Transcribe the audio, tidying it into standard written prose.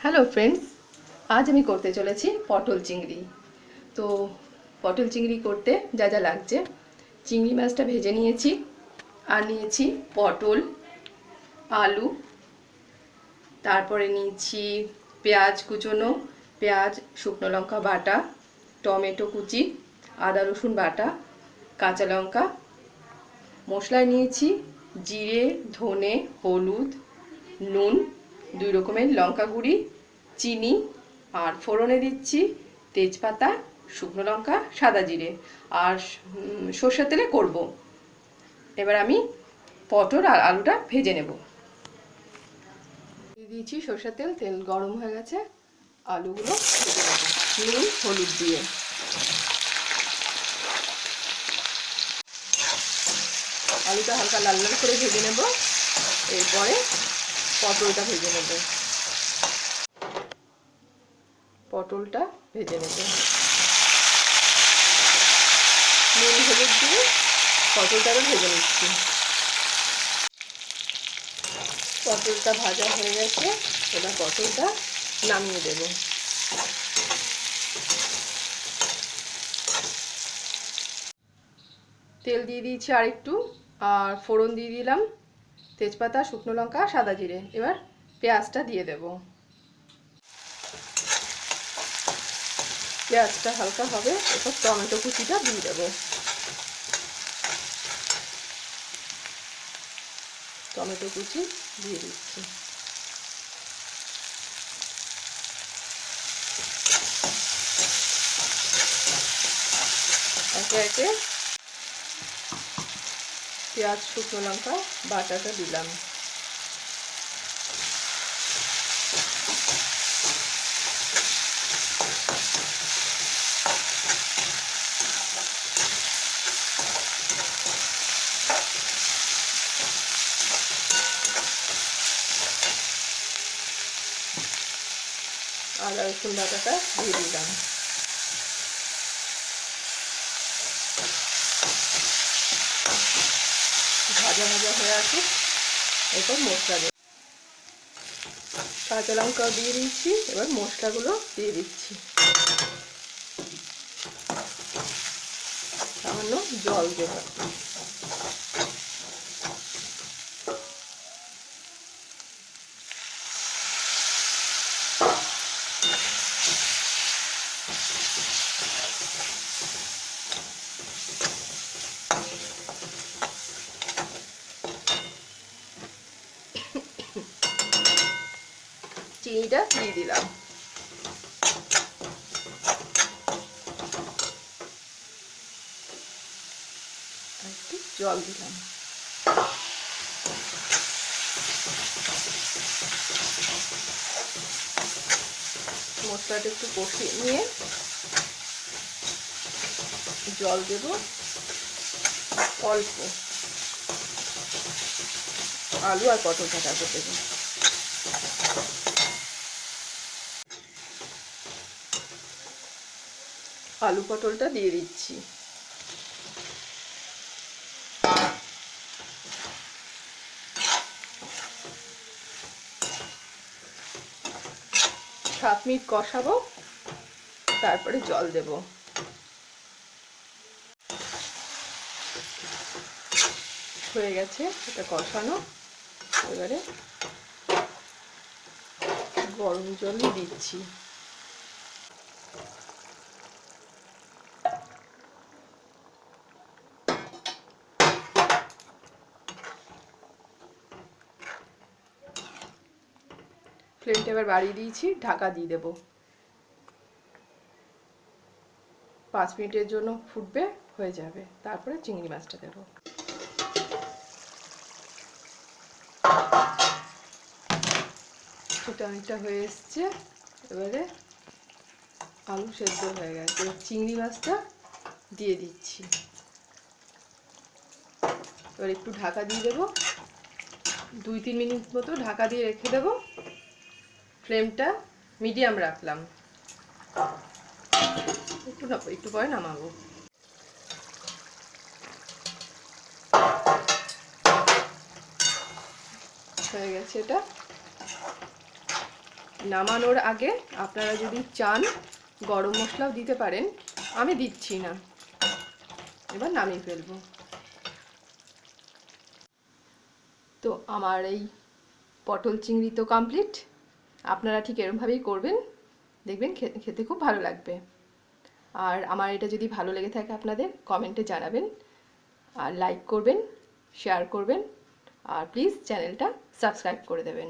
Hello friends, আজ আমি করতে চলেছি পটল চিংড়ি। তো পটল চিংড়ি করতে যা যা লাগছে, চিংড়ি মাছটা ভেজে নিয়েছি, আর নিয়েছি পটল, আলু, তারপরে নিয়েছি পেঁয়াজ কুচোনো, পেঁয়াজ, শুকনো লঙ্কা বাটা, টমেটো কুচি, আদা রসুন বাটা, কাঁচা লঙ্কা। মশলায় নিয়েছি জিরে, ধনে, হলুদ, নুন, 2 রকমের লঙ্কা গুঁড়ি, চিনি, আর ফোড়নে দিচ্ছি তেজপাতা, শুকনো লঙ্কা, সাদা জিরে, আর সর্ষের তেলে করব। এবার আমি পটল আর আলুটা ভেজে নেব। দিয়ে দিয়েছি সর্ষের তেল, তেল গরম হয়ে গেছে, আলুগুলো ভেজে নেব নুন হলুদ দিয়ে। আলুটা হালকা লাল লাল করে ভেজে নেব, এরপরে পটলটা ভেজে নেব। পটলটা ভেজে নেব নুন হলুদ দিয়ে, পটলটাও ভেজে নিচ্ছি। পটলটা ভাজা হয়ে গেছে, এবার পটলটা নামিয়ে দেব। তেল দিয়ে দিয়েছি আর একটু, আর ফোড়ন দিয়ে দিলাম তেজপাতা, শুকনো লঙ্কা, সাদা জিরে। এবার পেঁয়াজটা দিয়ে দেব। পেঁয়াজটা হালকা হবে, এরপর টমেটো কুচিটা দিয়ে দেব। টমেটো কুচি দিয়ে দিচ্ছি। একে একে পেঁয়াজ, শুকনো লঙ্কা বাটাটা দিলাম। আদা রসুন বাটাটা দিয়ে দিলাম। ভাজা ভাজা হয়ে আছে, এরপর মশলা দেব। কাঁচা লঙ্কাও দিয়ে দিচ্ছি, এবার মশলাগুলো দিয়ে দিচ্ছি। সামান্য জল দেব। চিনিটা দিয়ে দিলাম। একটু জল দিলাম। মশলাটা একটু কষিয়ে নিয়ে জল দেব অল্প। আলু আর পটলটা তারপর দেব। আলু পটলটা দিয়ে দিচ্ছি। 7 মিনিট কষাবো, তারপরে জল দেব। হয়ে গেছে এটা কষানো, এবারে গরম জল দিচ্ছি। ফ্লেমটা এবার বাড়িয়ে দিয়েছি, ঢাকা দিয়ে দেব। 5 মিনিটের জন্য ফুটবে, হয়ে যাবে, তারপরে চিংড়ি মাছটা দেব। এটা অনেকটা হয়ে এসছে, এবারে আলু সেদ্ধ হয়ে গেছে, চিংড়ি মাছটা দিয়ে দিচ্ছি। এবার একটু ঢাকা দিয়ে দেবো, 2-3 মিনিট মতো ঢাকা দিয়ে রেখে দেব। ফ্লেমটা মিডিয়াম রাখলাম। একটু পরে নামাবো। হয়ে গেছে এটা। নামানোর আগে আপনারা যদি চান গরম মশলাও দিতে পারেন, আমি দিচ্ছি না। এবার নামিয়ে ফেলবো। তো আমার এই পটল চিংড়ি তো কমপ্লিট। আপনারা ঠিক এরকমভাবেই করবেন, দেখবেন খেতে খুব ভালো লাগবে। আর আমার এটা যদি ভালো লেগে থাকে আপনাদের কমেন্টে জানাবেন, আর লাইক করবেন, শেয়ার করবেন, আর প্লিজ চ্যানেলটা সাবস্ক্রাইব করে দেবেন।